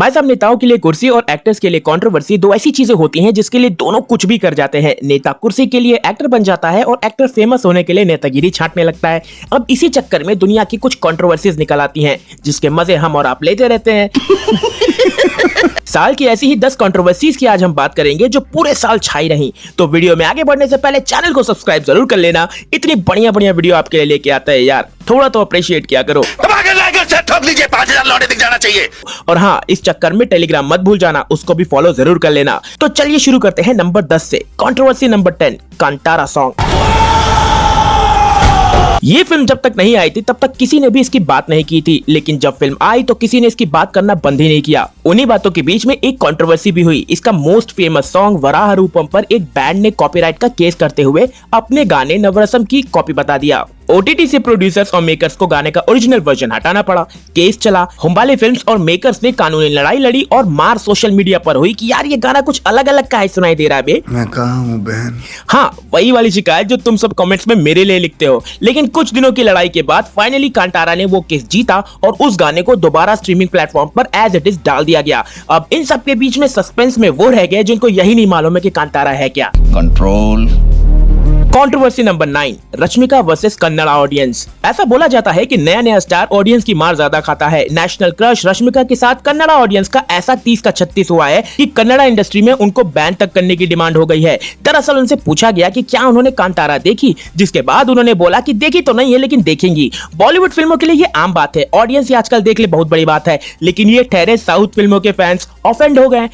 भाई साहब, नेताओं के लिए कुर्सी और एक्टर्स के लिए कंट्रोवर्सी दो ऐसी चीजें होती हैं जिसके लिए दोनों कुछ भी कर जाते हैं। नेता कुर्सी के लिए एक्टर बन जाता है और एक्टर फेमस होने के लिए नेतागिरी छांटने लगता है। अब इसी चक्कर में दुनिया की कुछ कंट्रोवर्सीज निकल आती हैं जिसके मजे हम और आप लेते रहते हैं। साल की ऐसी ही 10 कंट्रोवर्सीज की आज हम बात करेंगे जो पूरे साल छाई रही। तो वीडियो में आगे बढ़ने से पहले चैनल को सब्सक्राइब जरूर कर लेना। इतनी बढ़िया बढ़िया वीडियो आपके लिए लेके आता है यार, थोड़ा तो अप्रिशिएट किया करो। ठोक लीजिए, 5000 लौटे दिख जाना चाहिए। और हाँ, इस चक्कर में टेलीग्राम मत भूल जाना, उसको भी फॉलो जरूर कर लेना। तो चलिए शुरू करते हैं नंबर 10 से। Controversy number 10, Kantara song. ये फिल्म जब तक नहीं आई थी तब तक किसी ने भी इसकी बात नहीं की थी, लेकिन जब फिल्म आई तो किसी ने इसकी बात करना बंद ही नहीं किया। उन्हीं बातों के बीच में एक कंट्रोवर्सी भी हुई। इसका मोस्ट फेमस सॉन्ग वराह रूपम पर एक बैंड ने कॉपीराइट का केस करते हुए अपने गाने नवरसम की कॉपी बता दिया। ओटीटी से प्रोड्यूसर्स और मेकर्स को गाने का ओरिजिनल वर्जन हटाना पड़ा। केस चला, हुम्बाले फिल्म्स और मेकर्स ने कानूनी लड़ाई लड़ी और मार सोशल मीडिया पर हुई कि यार ये गाना कुछ अलग अलग का सुनाई दे रहा है बे। मैं कहाँ हूँ बहन? हाँ, वही वाली शिकायत जो तुम सब कमेंट्स में मेरे लिए लिखते हो। लेकिन कुछ दिनों की लड़ाई के बाद फाइनली कांतारा ने वो केस जीता और उस गाने को दोबारा स्ट्रीमिंग प्लेटफॉर्म पर एज इट इज डाल दिया गया। अब इन सब के बीच में सस्पेंस में वो रह गए जिनको यही नहीं मालूम है कि कांतारा है क्या। Control. Controversy number 9, Rashmika versus Kannada audience. ऐसा बोला जाता है कि नया नया स्टार ऑडियंस की मार ज्यादा खाता है। नेशनल क्रश रश्मिका के साथ कन्नड़ा ऑडियंस का ऐसा 30 का 36 हुआ है कि कन्नड़ा इंडस्ट्री में उनको बैन तक करने की डिमांड हो गई है। दरअसल उनसे पूछा गया कि क्या उन्होंने कांतारा देखी, जिसके बाद उन्होंने बोला कि देखी तो नहीं है लेकिन देखेंगी। बॉलीवुड फिल्मों के लिए ये आम बात है, ऑडियंस ये आजकल देख ले बहुत बड़ी बात है, लेकिन ये ठहरे साउथ फिल्मों के फैंस ऑफेंड हो गए।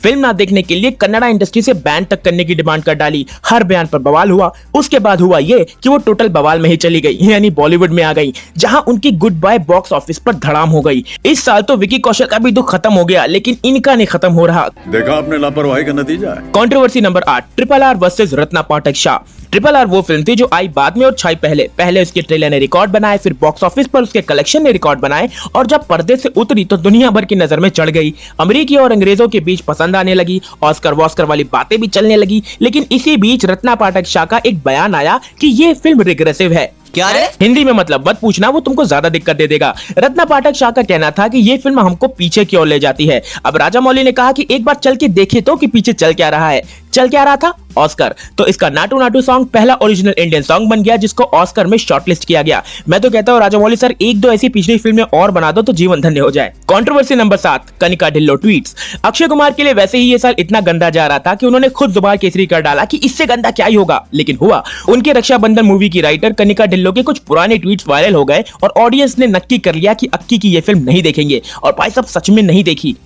फिल्म ना देखने के लिए कन्नड़ा इंडस्ट्री से बैन तक करने की डिमांड कर डाली। हर बयान पर बवाल हुआ। उसके बाद हुआ ये कि वो टोटल बवाल में ही चली गई, यानी बॉलीवुड में आ गई, जहां उनकी गुड बाय बॉक्स ऑफिस पर धड़ाम हो गई। इस साल तो विकी कौशल का भी दुख खत्म हो गया, लेकिन इनका नहीं खत्म हो रहा। देखा आपने लापरवाही का नतीजा है। Controversy number 8, RRR versus Ratna Pathak Shah. RRR वो फिल्म थी जो आई बाद में और छाई पहले। पहले उसके ट्रेलर ने रिकॉर्ड बनाए, फिर बॉक्स ऑफिस पर उसके कलेक्शन ने रिकॉर्ड बनाए, और जब पर्दे से उतरी तो दुनिया भर की नजर में चढ़ गई। अमेरिकी और अंग्रेजों के बीच पसंद आने लगी, ऑस्कर वॉस्कर वाली बातें भी चलने लगी। लेकिन इसी बीच रत्ना पाठक शाह का एक बयान आया कि ये फिल्म रिग्रेसिव है। क्या रे? हिंदी में मतलब मत पूछना, वो तुमको ज्यादा दिक्कत दे देगा। रत्ना पाठक शाह का कहना था कि ये फिल्म हमको पीछे की ओर ले जाती है। अब राजा मौली ने कहा कि एक बार चल के देखे तो कि पीछे चल क्या रहा है। चल क्या रहा था? ऑस्कर। तो इसका नाटू नाटू सॉन्ग पहला ओरिजिनल इंडियन सॉन्ग बन गया जिसको ऑस्कर में शॉर्टलिस्ट किया गया। मैं तो कहता हूँ राजा मौली सर, एक दो ऐसी पिछली फिल्में और बना दो तो जीवन धन्य हो जाए। Controversy number 7, Kanika Dhillon tweets. Akshay Kumar के लिए वैसे ही ये साल इतना गंदा जा रहा था कि उन्होंने खुद जुबान केसरी कर डाला कि इससे गंदा क्या ही होगा, लेकिन हुआ। उनके रक्षाबंधन मूवी की राइटर कनिका ढिल्लो के कुछ पुराने ट्वीट्स वायरल हो गए और ऑडियंस ने नक्की कर लिया कि अक्की की ये फिल्म नहीं देखेंगे, और भाई सब सच में नहीं देखी।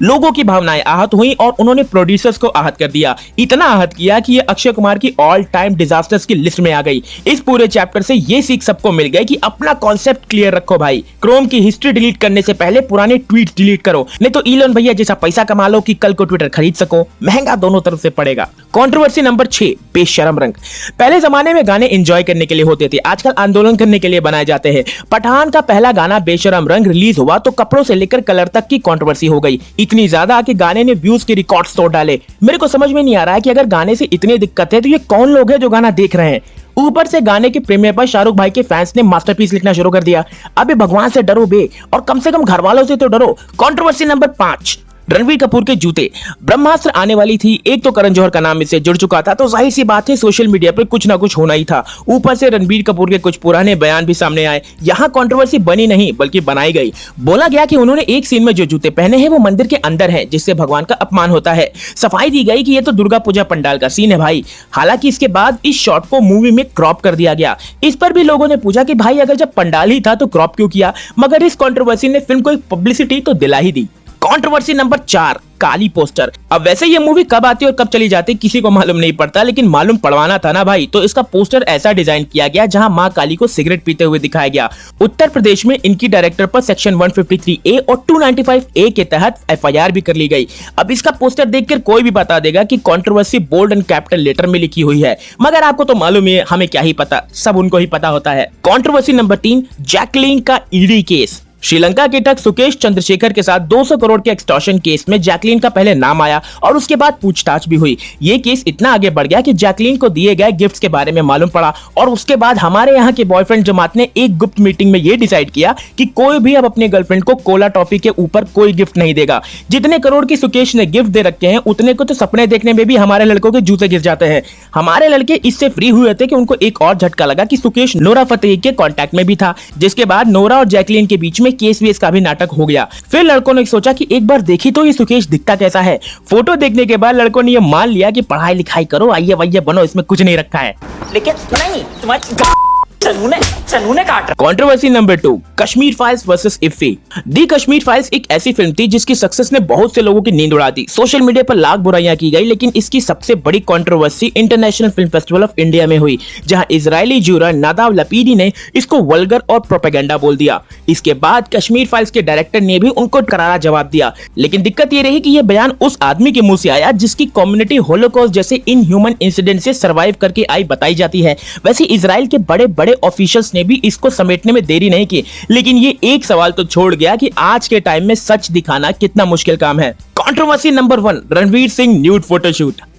लोगों की भावनाएं आहत हुई और उन्होंने प्रोड्यूसर्स को आहत कर दिया। इतना आहत किया कि ये अक्षय कुमार की ऑल टाइम डिजास्टर्स की लिस्ट में आ गई। इस पूरे चैप्टर से ये सीख सबको मिल गई कि अपना कॉन्सेप्ट क्लियर रखो भाई। क्रोम की हिस्ट्री डिलीट करने से पहले पुराने ट्वीट डिलीट करो, नहीं तो इलोन भैया जैसा पैसा कमा लो कि कल को ट्विटर खरीद सको। महंगा दोनों तरफ से पड़ेगा। कंट्रोवर्सी नंबर 6, बेशरम रंग। पहले जमाने में गाने एंजॉय करने के लिए होते थे, आजकल आंदोलन करने के लिए बनाए जाते हैं। पठान का पहला गाना बेशरम रंग रिलीज हुआ तो कपड़ों से लेकर कलर तक की कंट्रोवर्सी हो गई। इतनी ज्यादा कि गाने ने व्यूज के रिकॉर्ड्स तोड़ डाले। मेरे को समझ में नहीं आ रहा है कि अगर गाने से इतनी दिक्कत है तो ये कौन लोग हैं जो गाना देख रहे हैं। ऊपर से गाने के प्रीमियर पर शाहरुख भाई के फैंस ने मास्टरपीस लिखना शुरू कर दिया। अबे भगवान से डरो बे, और कम से कम घर वालों से तो डरो। कंट्रोवर्सी नंबर 5, रणवीर कपूर के जूते। ब्रह्मास्त्र आने वाली थी, एक तो करण जौहर का नाम इससे जुड़ चुका था, तो जाहिर सी बात है सोशल मीडिया पर कुछ ना कुछ होना ही था। ऊपर से रणवीर कपूर के कुछ पुराने बयान भी सामने आए। यहाँ कंट्रोवर्सी बनी नहीं बल्कि बनाई गई। बोला गया कि उन्होंने एक सीन में जो जूते पहने हैं वो मंदिर के अंदर हैं, जिससे भगवान का अपमान होता है। सफाई दी गई कि ये तो दुर्गा पूजा पंडाल का सीन है भाई। हालांकि इसके बाद इस शॉट को मूवी में क्रॉप कर दिया गया। इस पर भी लोगों ने पूछा कि भाई अगर जब पंडाल ही था तो क्रॉप क्यों किया, मगर इस कंट्रोवर्सी ने फिल्म को एक पब्लिसिटी तो दिला ही दी। कंट्रोवर्सी नंबर 4, काली पोस्टर। अब वैसे ये मूवी कब आती और कब चली जाती किसी को मालूम नहीं पड़ता, लेकिन मालूम पड़वाना था ना भाई, तो इसका पोस्टर ऐसा डिजाइन किया गया जहां मां काली को सिगरेट पीते हुए दिखाया गया। उत्तर प्रदेश में इनकी डायरेक्टर पर सेक्शन 153A और 295A के तहत FIR भी कर ली गई। अब इसका पोस्टर देखकर कोई भी बता देगा कि controversy bold and capital letter में लिखी हुई है, मगर आपको तो मालूम है, हमें क्या ही पता, सब उनको ही पता होता है। कंट्रोवर्सी नंबर 3, जैकलीन का ईडी केस। श्रीलंका के ठग सुकेश चंद्रशेखर के साथ 200 करोड़ के एक्सटॉर्शन केस में जैकलीन का पहले नाम आया और उसके बाद पूछताछ भी हुई। ये केस इतना आगे बढ़ गया कि जैकलीन को दिए गए गिफ्ट्स के बारे में मालूम पड़ा और उसके बाद हमारे यहाँ के बॉयफ्रेंड जमात ने एक गुप्त मीटिंग में ये डिसाइड किया कि कोई भी अब अपने गर्लफ्रेंड को कोला टॉफी के ऊपर कोई गिफ्ट नहीं देगा। जितने करोड़ की सुकेश ने गिफ्ट दे रखे हैं उतने को तो सपने देखने में भी हमारे लड़कों के जूते गिर जाते हैं। हमारे लड़के इससे फ्री हुए थे कि उनको एक और झटका लगा कि सुकेश नोरा फतेही के कांटेक्ट में भी था, जिसके बाद नोरा और जैकलीन के बीच में केस वेस का भी नाटक हो गया। फिर लड़कों ने सोचा कि एक बार देखी तो ये सुकेश दिखता कैसा है। फोटो देखने के बाद लड़कों ने ये मान लिया कि पढ़ाई लिखाई करो, आइए वैये बनो, इसमें कुछ नहीं रखा है। लेकिन नहीं, तुम्हारी चनूने काट रहा। Controversy number 2, Kashmir files versus IFFI. The Kashmir files एक ऐसी फिल्म थी जिसकी सक्सेस ने बहुत से लोगों की नींद उड़ा दी। सोशल मीडिया पर लाख बुराइयां की गई, लेकिन इसकी सबसे बड़ी controversy international film festival of India में हुई, जहां इजरायली ज्यूरर नादाव लपीडी ने इसको वल्गर और प्रोपेगेंडा बोल दिया। इसके बाद कश्मीर फाइल्स के डायरेक्टर ने भी उनको करारा जवाब दिया, लेकिन दिक्कत ये रही कि यह बयान उस आदमी के मुंह से आया जिसकी कम्युनिटी होलोकॉस्ट जैसे इनह्यूमन इंसिडेंट से सर्वाइव करके आई बताई जाती है। वैसे इजराइल के बड़े बड़े ऑफिशियल्स ने भी इसको समेटने में देरी नहीं की, लेकिन ये एक सवाल तो छोड़ गया कि आज के टाइम में सच दिखाना कितना मुश्किल काम है। Controversy number 1, Ranveer Singh nude photoshoot.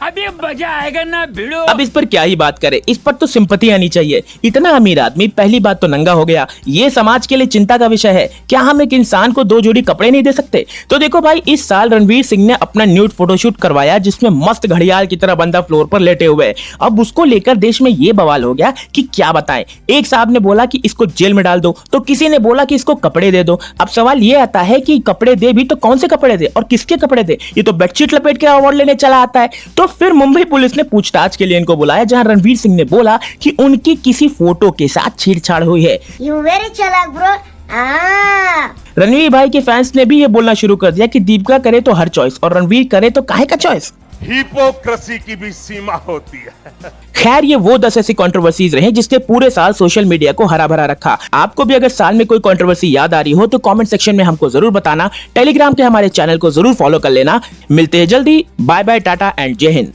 अभी मजा आएगा ना भिड़ो। अब इस पर क्या ही बात करें, इस पर तो सिंपैथी आनी चाहिए। इतना अमीर आदमी पहली बात तो नंगा हो गया, ये समाज के लिए चिंता का विषय है। क्या हम एक इंसान को 2 जोड़ी कपड़े नहीं दे सकते? तो देखो भाई, इस साल रणवीर सिंह ने अपना न्यूड फोटोशूट करवाया जिसमें मस्त घड़ियाल की तरह बंदा फ्लोर पर लेटे हुए है। अब उसको लेकर देश में ये बवाल हो गया कि क्या बताएं। एक साहब ने बोला कि इसको जेल में डाल दो, तो किसी ने बोला कि इसको कपड़े दे दो। अब सवाल ये आता है कि कपड़े दे भी तो कौन से कपड़े दे और किसके कपड़े दे? ये तो बेडशीट लपेट के अवार्ड लेने चला आता है। तो फिर मुंबई पुलिस ने पूछताछ के लिए इनको बुलाया, जहां रणवीर सिंह ने बोला कि उनकी किसी फोटो के साथ छेड़छाड़ हुई है। You very चालाक ब्रो। रणवीर भाई के फैंस ने भी ये बोलना शुरू कर दिया कि दीपिका करे तो हर चॉइस और रणवीर करे तो काहे का चॉइस। हिपोक्रेसी की भी सीमा होती है। खैर, ये वो 10 ऐसी कंट्रोवर्सीज रहे जिसने पूरे साल सोशल मीडिया को हरा भरा रखा। आपको भी अगर साल में कोई कंट्रोवर्सी याद आ रही हो तो कमेंट सेक्शन में हमको जरूर बताना। टेलीग्राम के हमारे चैनल को जरूर फॉलो कर लेना। मिलते हैं जल्दी। बाय बाय, टाटा एंड जय हिंद।